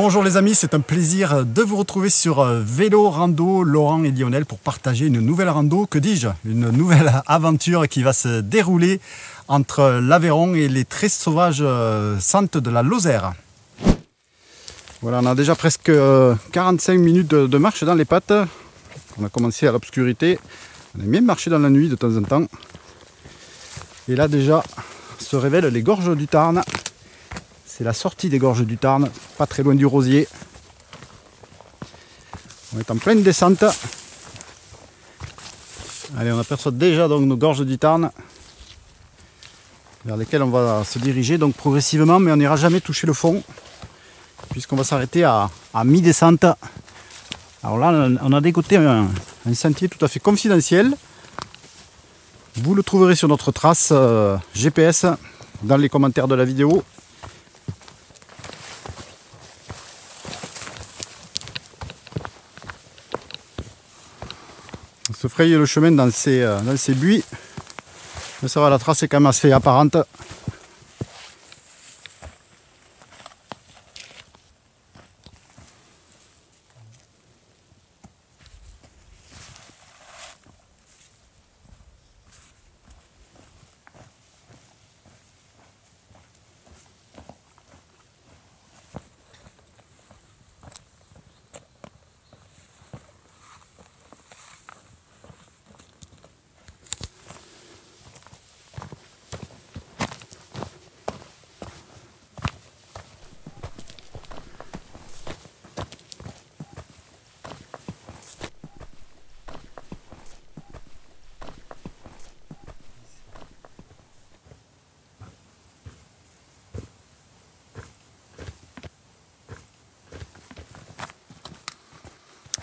Bonjour les amis, c'est un plaisir de vous retrouver sur Vélo Rando, Laurent et Lionel pour partager une nouvelle rando, que dis-je, une nouvelle aventure qui va se dérouler entre l'Aveyron et les très sauvages sentes de la Lozère. Voilà, on a déjà presque 45 minutes de marche dans les pattes. On a commencé à l'obscurité, on aime bien marcher dans la nuit de temps en temps. Et là déjà se révèlent les gorges du Tarn. C'est la sortie des gorges du Tarn, pas très loin du Rosier. On est en pleine descente. Allez, on aperçoit déjà donc nos gorges du Tarn, vers lesquelles on va se diriger donc progressivement, mais on n'ira jamais toucher le fond, puisqu'on va s'arrêter à mi-descente. Alors là, on a dégoté un sentier tout à fait confidentiel. Vous le trouverez sur notre trace GPS dans les commentaires de la vidéo. On se fraye le chemin dans ces buis. Mais ça va, la trace est quand même assez apparente.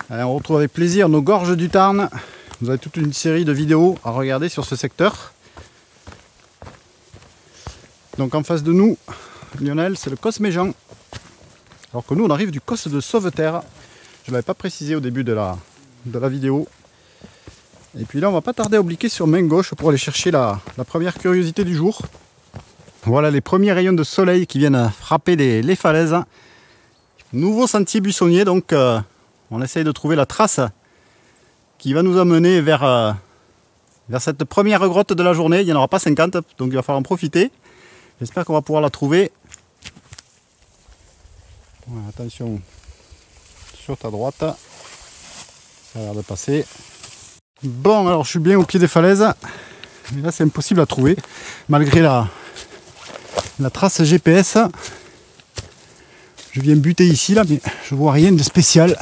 Allez, on retrouve avec plaisir nos gorges du Tarn. Vous avez toute une série de vidéos à regarder sur ce secteur. Donc en face de nous, Lionel, c'est le Causse Méjean. Alors que nous, on arrive du Causse de Sauveterre. Je ne l'avais pas précisé au début de la vidéo. Et puis là, on va pas tarder à obliquer sur main gauche pour aller chercher la première curiosité du jour. Voilà les premiers rayons de soleil qui viennent frapper les falaises. Nouveau sentier buissonnier, donc on essaye de trouver la trace qui va nous amener vers cette première grotte de la journée. Il n'y en aura pas 50, donc il va falloir en profiter. J'espère qu'on va pouvoir la trouver. Voilà, attention sur ta droite, ça a l'air de passer. Bon, alors je suis bien au pied des falaises, mais là c'est impossible à trouver, malgré la trace GPS. Je viens buter ici, là, mais je vois rien de spécial.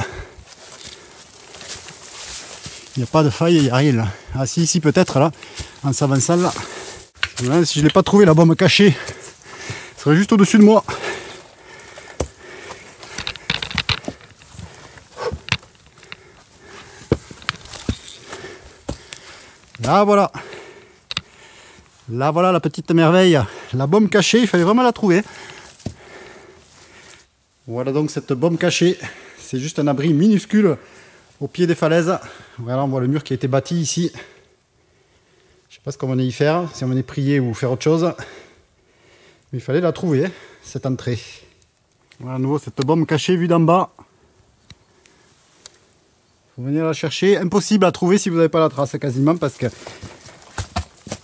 Il n'y a pas de faille, il n'y a rien là. Ah si, ici peut-être là, en s'avançant là. Voilà, si je ne l'ai pas trouvé, la bombe cachée serait juste au-dessus de moi. Là voilà. Là voilà la petite merveille. La bombe cachée, il fallait vraiment la trouver. Voilà donc cette bombe cachée. C'est juste un abri minuscule au pied des falaises. Voilà, on voit le mur qui a été bâti ici. Je sais pas ce qu'on venait y faire, si on venait prier ou faire autre chose. Mais il fallait la trouver, cette entrée. Voilà à nouveau cette bombe cachée vue d'en bas. Faut venir la chercher. Impossible à trouver si vous n'avez pas la trace quasiment, parce que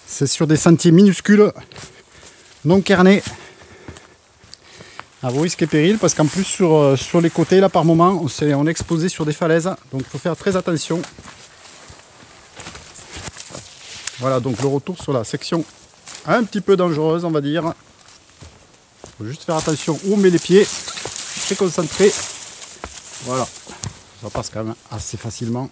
c'est sur des sentiers minuscules, non kernés. À vos risques et périls, parce qu'en plus sur les côtés là par moment on est exposé sur des falaises, donc il faut faire très attention. Voilà donc le retour sur la section un petit peu dangereuse, on va dire. Il faut juste faire attention où on met les pieds, très concentré. Voilà, ça passe quand même assez facilement.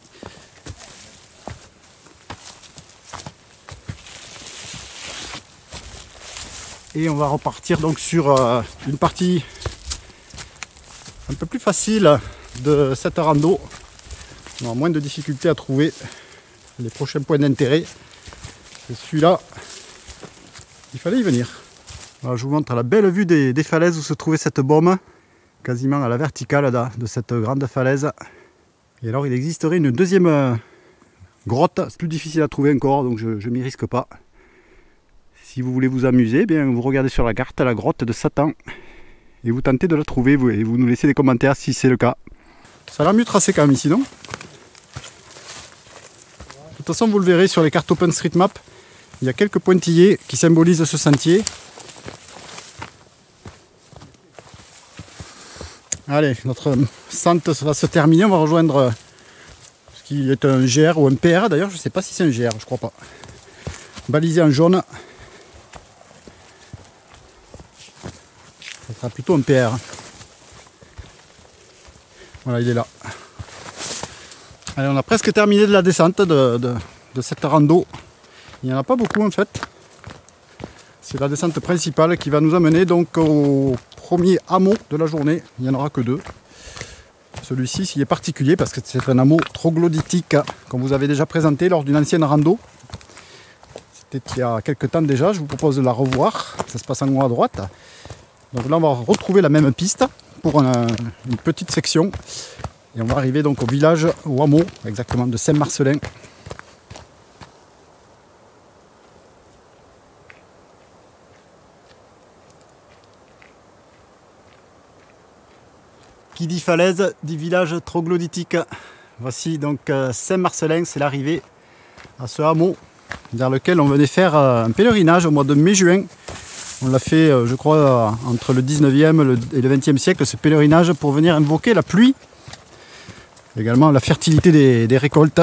Et on va repartir donc sur une partie un peu plus facile de cette rando. On aura moins de difficultés à trouver les prochains points d'intérêt. Et celui-là, il fallait y venir. Alors, je vous montre la belle vue des falaises où se trouvait cette bombe, quasiment à la verticale de cette grande falaise. Et alors il existerait une deuxième grotte, plus difficile à trouver encore, donc je ne m'y risque pas. Si vous voulez vous amuser, bien vous regardez sur la carte la grotte de Satan. et vous tentez de la trouver et vous nous laissez des commentaires si c'est le cas. Ça a l'air mieux tracé quand même ici, non? De toute façon, vous le verrez sur les cartes OpenStreetMap, il y a quelques pointillés qui symbolisent ce sentier. Allez, notre centre va se terminer, on va rejoindre ce qui est un GR ou un PR d'ailleurs, je ne sais pas si c'est un GR, je crois pas. Balisé en jaune. Ça sera plutôt un PR. Voilà, il est là. Allez, on a presque terminé de la descente de cette rando. Il n'y en a pas beaucoup en fait. C'est la descente principale qui va nous amener donc au premier hameau de la journée. Il n'y en aura que 2. Celui-ci, il est particulier parce que c'est un hameau troglodytique qu'on vous avait déjà présenté lors d'une ancienne rando. C'était il y a quelques temps déjà. Je vous propose de la revoir. Ça se passe en haut à droite. Donc là, on va retrouver la même piste pour une petite section. Et on va arriver donc au village, au hameau, exactement, de Saint-Marcellin. Qui dit falaise, dit village troglodytique. Voici donc Saint-Marcellin, c'est l'arrivée à ce hameau vers lequel on venait faire un pèlerinage au mois de mai-juin. On l'a fait, je crois, entre le 19e et le 20e siècle, ce pèlerinage pour venir invoquer la pluie. Également la fertilité des récoltes.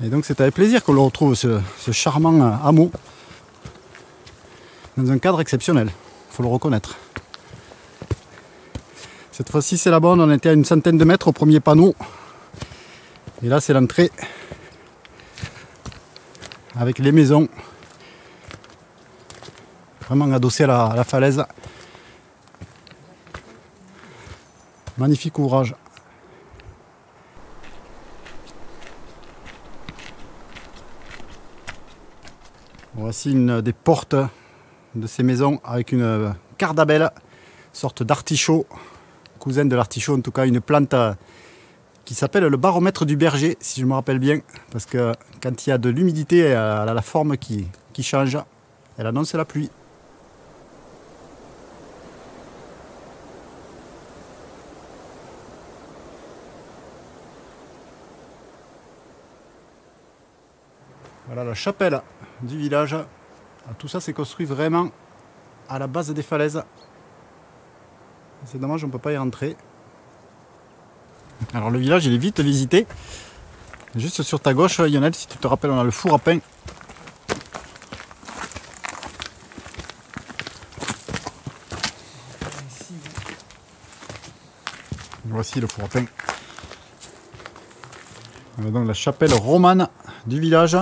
Et donc c'est avec plaisir qu'on le retrouve, ce charmant hameau, dans un cadre exceptionnel, il faut le reconnaître. Cette fois-ci c'est la bonne, on était à une centaine de mètres au premier panneau. Et là c'est l'entrée, avec les maisons, vraiment adossées à la falaise. Magnifique ouvrage. Voici une des portes de ces maisons avec une cardabelle, sorte d'artichaut, cousin de l'artichaut en tout cas, une plante qui s'appelle le baromètre du berger, si je me rappelle bien, parce que quand il y a de l'humidité, elle a la forme qui change, elle annonce la pluie. Voilà la chapelle du village. Tout ça c'est construit vraiment à la base des falaises. C'est dommage, on ne peut pas y rentrer. Alors le village il est vite visité. Juste sur ta gauche, Lionel, si tu te rappelles, on a le four à pain. Voici le four à pain. On a donc la chapelle romane du village.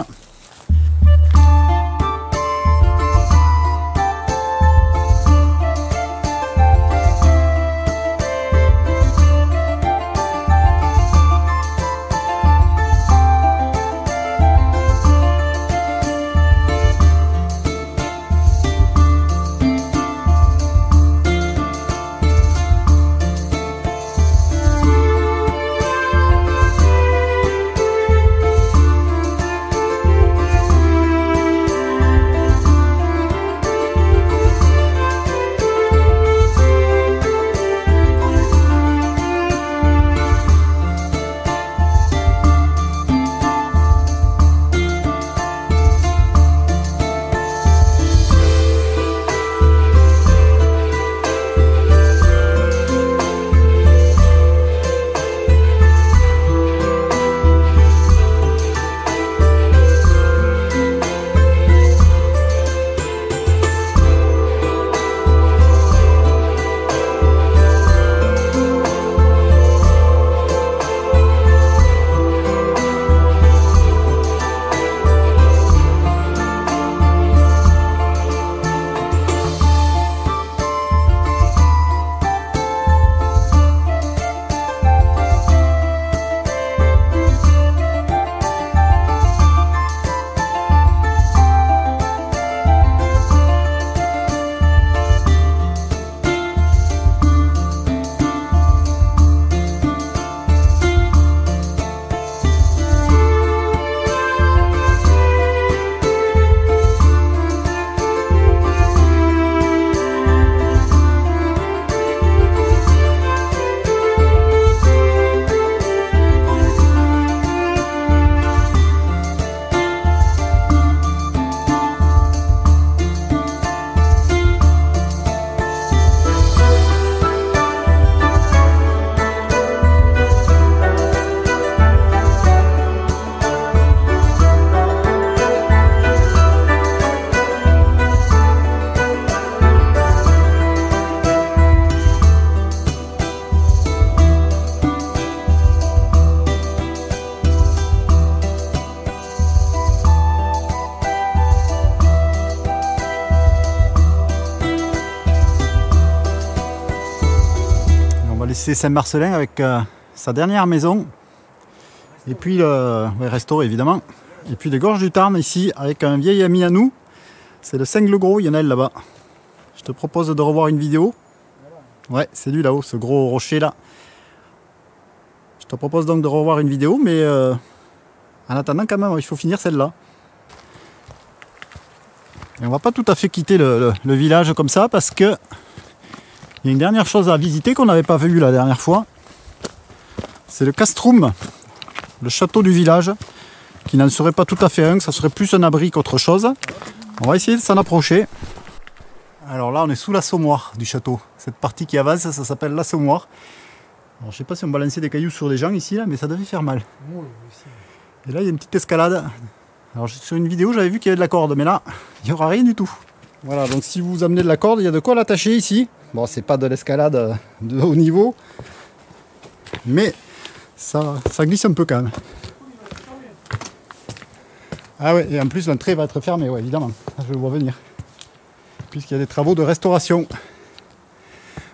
lycée Saint-Marcelin avec sa dernière maison. Et puis le restauré évidemment. Et puis les gorges du Tarn ici avec un vieil ami à nous. C'est le Seigle-le-Gros, Lionel là-bas. Je te propose de revoir une vidéo. Ouais, c'est lui là-haut, ce gros rocher là. Je te propose donc de revoir une vidéo, mais en attendant quand même, il faut finir celle-là. Et on va pas tout à fait quitter le village comme ça parce que il y a une dernière chose à visiter qu'on n'avait pas vu la dernière fois. C'est le castrum, le château du village, qui n'en serait pas tout à fait un, ça serait plus un abri qu'autre chose. On va essayer de s'en approcher. Alors là, on est sous l'assommoir du château. Cette partie qui avance, ça s'appelle l'assommoir. Alors je sais pas si on va lancer des cailloux sur les gens ici, là, mais ça devait faire mal. Et là, il y a une petite escalade. Alors sur une vidéo, j'avais vu qu'il y avait de la corde, mais là, il n'y aura rien du tout. Voilà, donc si vous amenez de la corde, il y a de quoi l'attacher ici. Bon, c'est pas de l'escalade de haut niveau, mais ça glisse un peu quand même. Ah ouais, et en plus l'entrée va être fermée, ouais, évidemment. Je le vois venir. Puisqu'il y a des travaux de restauration.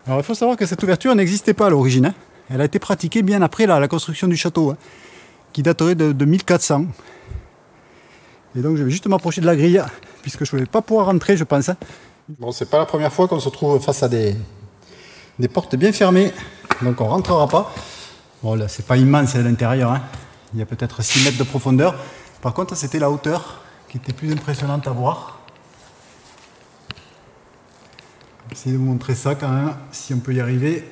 Alors il faut savoir que cette ouverture n'existait pas à l'origine. Hein. Elle a été pratiquée bien après la construction du château, hein, qui daterait de 1400. Et donc je vais juste m'approcher de la grille, puisque je ne vais pas pouvoir rentrer, je pense. Hein. Bon, c'est pas la première fois qu'on se trouve face à des portes bien fermées, donc on ne rentrera pas. Bon, là, c'est pas immense à l'intérieur, hein. Il y a peut-être 6 mètres de profondeur. Par contre, c'était la hauteur qui était plus impressionnante à voir. Je vais essayer de vous montrer ça quand même, si on peut y arriver.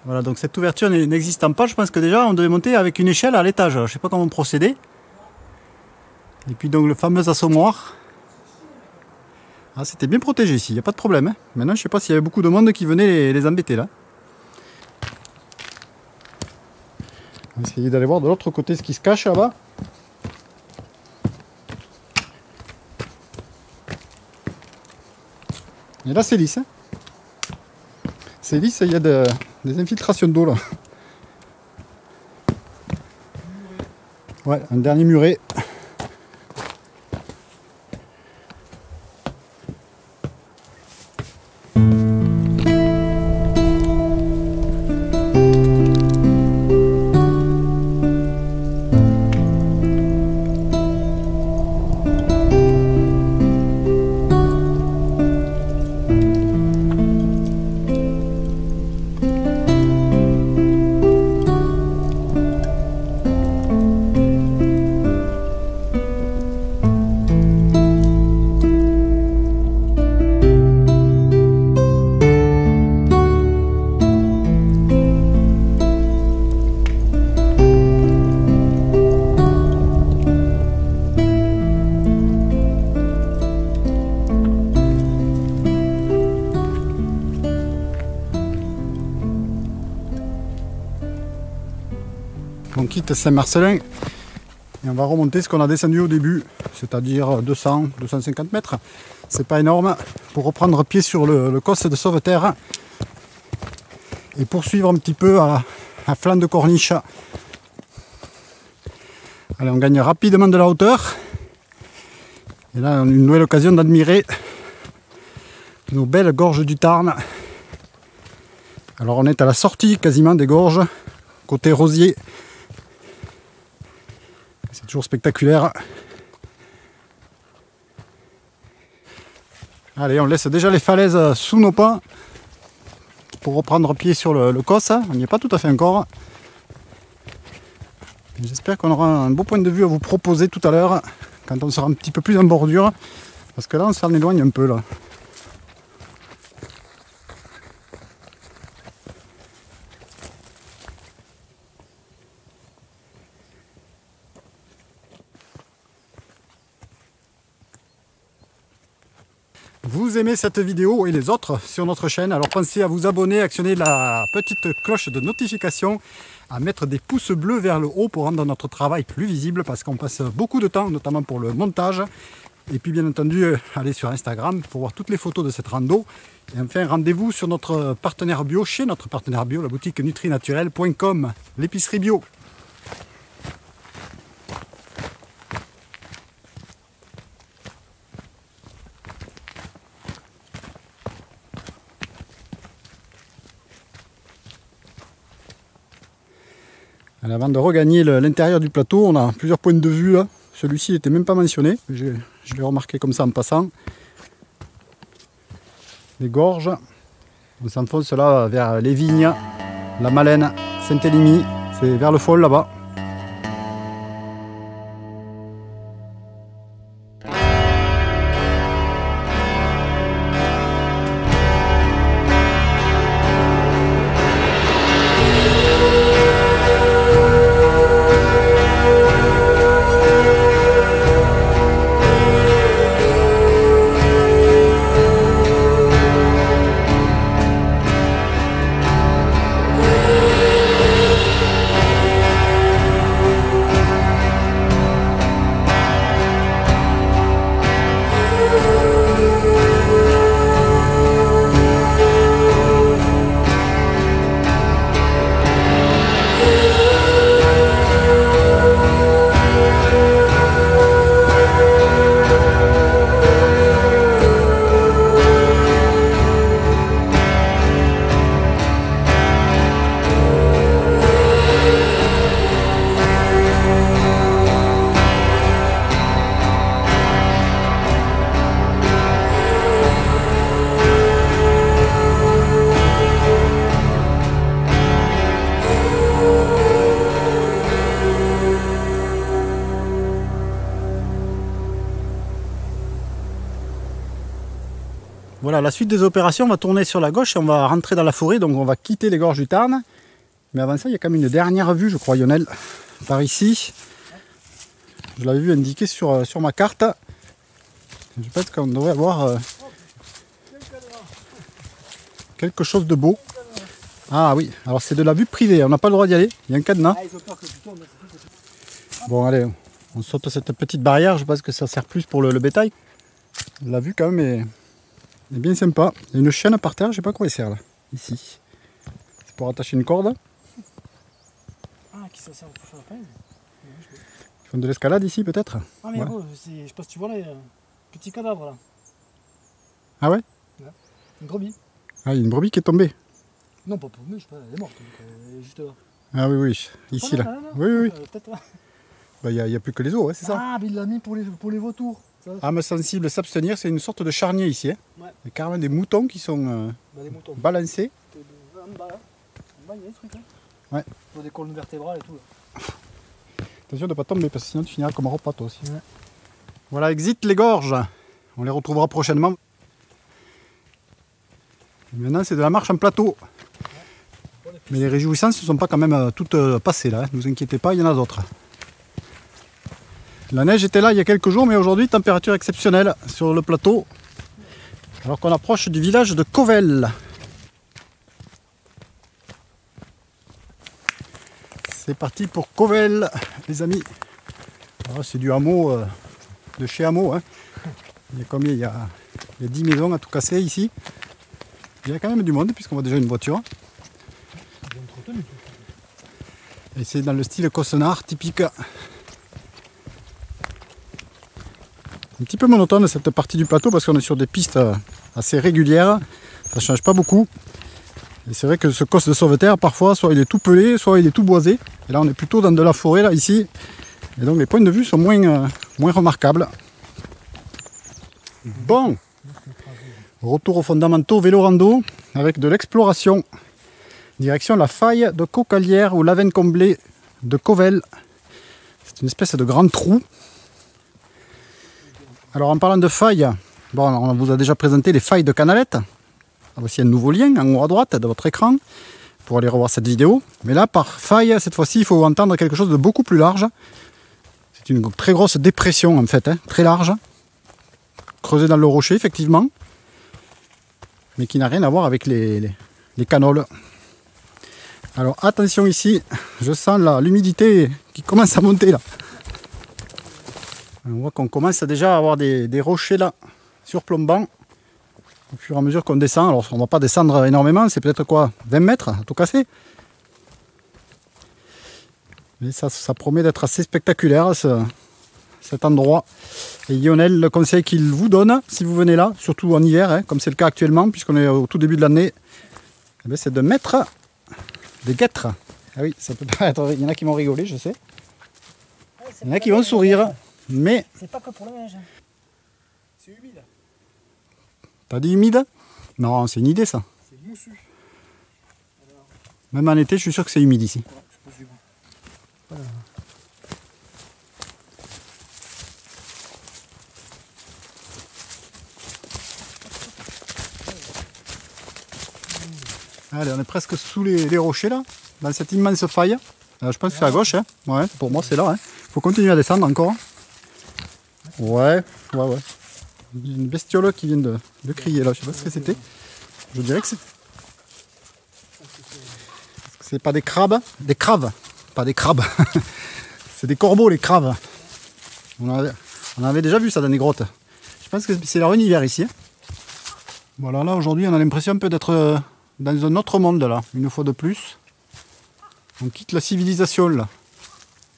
Voilà, donc cette ouverture n'existant pas, je pense que déjà on devait monter avec une échelle à l'étage. Je ne sais pas comment procéder. Et puis donc le fameux assommoir. Ah, c'était bien protégé ici, il n'y a pas de problème. Hein. Maintenant, je ne sais pas s'il y avait beaucoup de monde qui venait les embêter là. On va essayer d'aller voir de l'autre côté ce qui se cache là-bas. Et là, c'est lisse. Hein. C'est lisse, il y a des infiltrations d'eau là. Ouais, un dernier muret. On quitte Saint-Marcelin et on va remonter ce qu'on a descendu au début, c'est-à-dire 200-250 mètres. C'est pas énorme, pour reprendre pied sur le cos de Sauveterre et poursuivre un petit peu à flanc de corniche. Allez, on gagne rapidement de la hauteur. Et là, on a une nouvelle occasion d'admirer nos belles gorges du Tarn. Alors on est à la sortie quasiment des gorges, côté Rosier. C'est toujours spectaculaire. Allez, on laisse déjà les falaises sous nos pas pour reprendre pied sur le cos. On n'y est pas tout à fait encore. J'espère qu'on aura un beau point de vue à vous proposer tout à l'heure quand on sera un petit peu plus en bordure. Parce que là, on s'en éloigne un peu là. Vous aimez cette vidéo et les autres sur notre chaîne, alors pensez à vous abonner, actionner la petite cloche de notification, à mettre des pouces bleus vers le haut pour rendre notre travail plus visible parce qu'on passe beaucoup de temps, notamment pour le montage. Et puis bien entendu, allez sur Instagram pour voir toutes les photos de cette rando. Et enfin, rendez-vous sur notre partenaire bio, chez notre partenaire bio, la boutique nutrinaturel.com, l'épicerie bio. Avant de regagner l'intérieur du plateau, on a plusieurs points de vue là. Celui-ci n'était même pas mentionné, je l'ai remarqué comme ça en passant. Les gorges, on s'enfonce là vers les vignes, la Malène, Saint-Élimie, c'est vers le Fol là-bas. Voilà, la suite des opérations, on va tourner sur la gauche et on va rentrer dans la forêt, donc on va quitter les gorges du Tarn. Mais avant ça, il y a quand même une dernière vue, je crois, Lionel, par ici. Je l'avais vu indiqué sur ma carte. Je pense qu'on devrait avoir quelque chose de beau. Ah oui, alors c'est de la vue privée, on n'a pas le droit d'y aller, il y a un cadenas. Bon allez, on saute cette petite barrière, je pense que ça sert plus pour le bétail. La vue quand même est bien sympa. Il y a une chaîne par terre, je sais pas quoi elle sert là, ici. C'est pour attacher une corde. Ah, qui ça sert pour faire la peine? Ils font de l'escalade ici peut-être. Ah mais gros, je sais pas si tu vois les petits cadavres là. Ah ouais? Une brebis. Ah, il y a une brebis qui est tombée. Non, pas tombée, je sais pas, elle est morte, donc elle est juste là. Ah oui, oui, ici là. Oui, oui, oui. Bah, il n'y a plus que les os, ouais, c'est ça. Ah, mais il l'a mis pour les vautours. Âme sensible, s'abstenir, c'est une sorte de charnier ici. Hein. Ouais. Il y a carrément des moutons qui sont des moutons. balancés. En bas, là. En bas, il y a des trucs là. Ouais. Il y a des colonnes vertébrales et tout là. Attention de ne pas tomber parce que sinon tu finiras comme un repas toi aussi. Ouais. Voilà, exit les gorges. On les retrouvera prochainement. Et maintenant c'est de la marche en plateau. Ouais. Mais les réjouissances ne sont pas quand même toutes passées là. Ne vous inquiétez pas, il y en a d'autres. La neige était là il y a quelques jours, mais aujourd'hui, température exceptionnelle sur le plateau. Alors qu'on approche du village de Covel. C'est parti pour Covel, les amis. C'est du hameau, de chez Hameau. Hein. Il y a combien? Il y a 10 maisons à tout casser ici. Il y a quand même du monde, puisqu'on voit déjà une voiture. Et c'est dans le style Cossenard, typique. Un petit peu monotone cette partie du plateau parce qu'on est sur des pistes assez régulières, ça ne change pas beaucoup. Et c'est vrai que ce cosse de sauveterre, parfois, soit il est tout pelé, soit il est tout boisé. Et là on est plutôt dans de la forêt là ici. Et donc les points de vue sont moins remarquables. Bon, retour aux fondamentaux vélo rando avec de l'exploration. Direction la faille de Cocalière ou l'Avenne comblée de Covel. C'est une espèce de grand trou. Alors en parlant de failles, bon, on vous a déjà présenté les failles de Canalette. Voici un nouveau lien en haut à droite de votre écran pour aller revoir cette vidéo. Mais là, par faille, cette fois-ci, il faut entendre quelque chose de beaucoup plus large. C'est une très grosse dépression en fait, hein, très large, creusée dans le rocher effectivement, mais qui n'a rien à voir avec les canoles. Alors attention ici, je sens l'humidité qui commence à monter là. On voit qu'on commence déjà à avoir des rochers là, surplombants, au fur et à mesure qu'on descend. Alors on ne va pas descendre énormément, c'est peut-être quoi, 20 mètres à tout casser. Mais ça promet d'être assez spectaculaire cet endroit. Et Lionel, le conseil qu'il vous donne, si vous venez là, surtout en hiver, hein, comme c'est le cas actuellement, puisqu'on est au tout début de l'année, c'est de mettre des guêtres. Ah oui, ça peut pas être... Il y en a qui vont rigoler, je sais. Il y en a qui vont sourire, mais... C'est pas que pour le linge. C'est humide. T'as dit humide? Non, c'est une idée ça. C'est moussu. Alors... Même en été, je suis sûr que c'est humide ici. Voilà. Allez, on est presque sous les rochers là, dans cette immense faille. Je pense que c'est à gauche, hein. Ouais, pour moi c'est là. Hein. Faut continuer à descendre encore. Ouais. Une bestiole qui vient de crier là, je sais pas ce que c'était. Je dirais que c'est pas des crabes, des craves, pas des crabes. C'est des corbeaux les craves. On avait déjà vu ça dans les grottes. Je pense que c'est leur univers ici. Hein. Voilà, là aujourd'hui on a l'impression un peu d'être dans un autre monde là, une fois de plus. On quitte la civilisation là.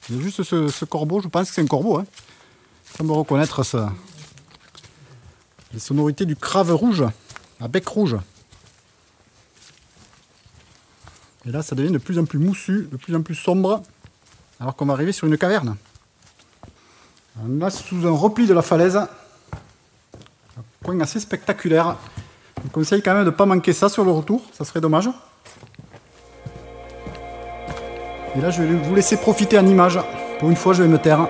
Il y a juste ce corbeau, je pense que c'est un corbeau. Hein. On me reconnaître ça. Les sonorités du crave rouge, à bec rouge. Et là ça devient de plus en plus moussu, de plus en plus sombre, alors qu'on va arriver sur une caverne. On est là sous un repli de la falaise, un coin assez spectaculaire. Je vous conseille quand même de ne pas manquer ça sur le retour, ça serait dommage. Et là je vais vous laisser profiter en image. Pour une fois je vais me taire.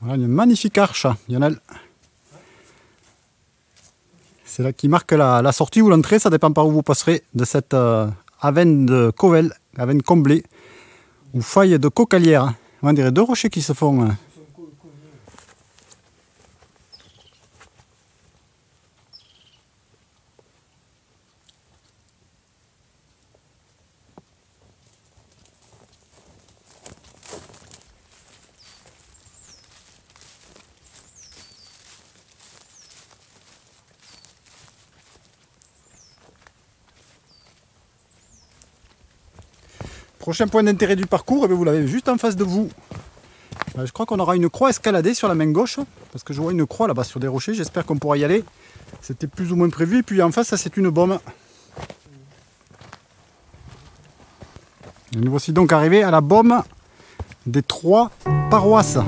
Voilà une magnifique arche, Lionel. C'est là qui marque la sortie ou l'entrée, ça dépend par où vous passerez, de cette avenne de Covel, avenne comblée, ou faille de Cocalière. On dirait deux rochers qui se font... Prochain point d'intérêt du parcours, et vous l'avez juste en face de vous. Je crois qu'on aura une croix escaladée sur la main gauche. parce que je vois une croix là-bas sur des rochers. J'espère qu'on pourra y aller. C'était plus ou moins prévu. Et puis en face, ça c'est une baume. Et nous voici donc arrivés à la baume des 3 paroisses.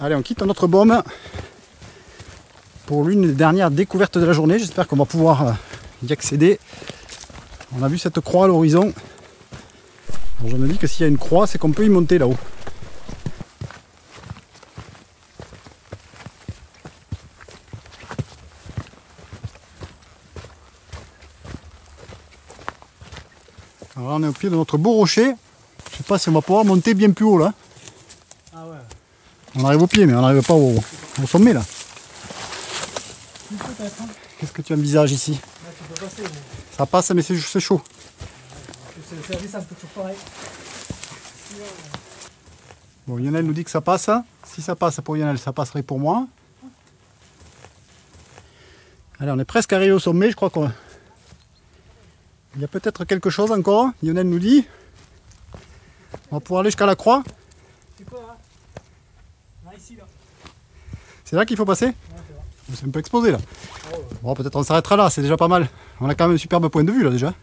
Allez, on quitte notre baume pour l'une des dernières découvertes de la journée. J'espère qu'on va pouvoir y accéder. On a vu cette croix à l'horizon. Je me dis que s'il y a une croix, c'est qu'on peut y monter là-haut. Alors là, on est au pied de notre beau rocher. Je sais pas si on va pouvoir monter bien plus haut là. Ah ouais. On arrive au pied, mais on n'arrive pas au sommet là. Peut-être. Hein. Qu'est-ce que tu envisages ici? Là, tu peux passer, mais... Ça passe, mais c'est chaud. C'est le service un peu toujours pareil. Bon, Lionel nous dit que ça passe. Si ça passe pour Lionel, ça passerait pour moi. Allez, on est presque arrivé au sommet. Je crois qu'il y a peut-être quelque chose encore. Lionel nous dit. On va pouvoir aller jusqu'à la croix. C'est quoi là? Là, ici, là. C'est là qu'il faut passer? Ouais, c'est là. C'est un peu exposé là. Oh, ouais. Bon, peut-être on s'arrêtera là, c'est déjà pas mal. On a quand même un superbe point de vue là déjà.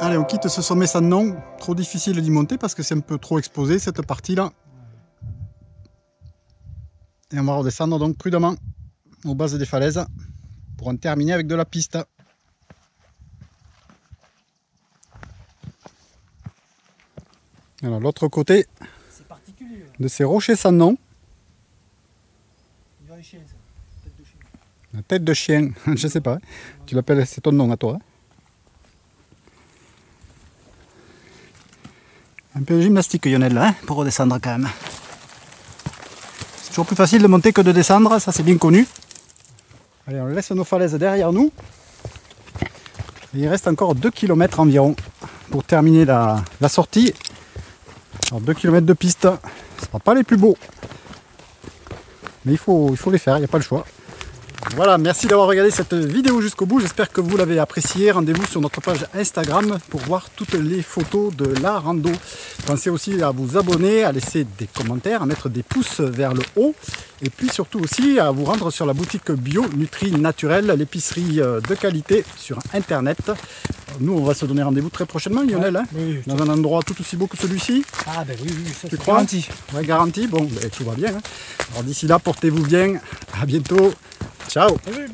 Allez, on quitte ce sommet sans nom. Trop difficile d'y monter parce que c'est un peu trop exposé cette partie-là. Et on va redescendre donc prudemment aux bases des falaises pour en terminer avec de la piste. Alors l'autre côté de ces rochers sans nom. La tête de chien, je sais pas. Tu l'appelles, c'est ton nom à toi. Un peu de gymnastique Lionel là, pour redescendre quand même. C'est toujours plus facile de monter que de descendre, ça c'est bien connu. Allez, on laisse nos falaises derrière nous. Et il reste encore 2 km environ pour terminer la sortie. Alors 2 km de piste, ce ne sera pas les plus beaux. Mais il faut les faire, il n'y a pas le choix. Voilà, merci d'avoir regardé cette vidéo jusqu'au bout. J'espère que vous l'avez appréciée. Rendez-vous sur notre page Instagram pour voir toutes les photos de la rando. Pensez aussi à vous abonner, à laisser des commentaires, à mettre des pouces vers le haut. Et puis surtout aussi à vous rendre sur la boutique Bio Nutri Naturel, l'épicerie de qualité sur Internet. Nous, on va se donner rendez-vous très prochainement, Lionel, hein, oui, dans un endroit tout aussi beau que celui-ci. Ah ben oui, ça Tu crois? garanti. Ouais, garanti. Bon, ben, tout va bien. Hein. Alors d'ici là, portez-vous bien. À bientôt. Ciao. Oui.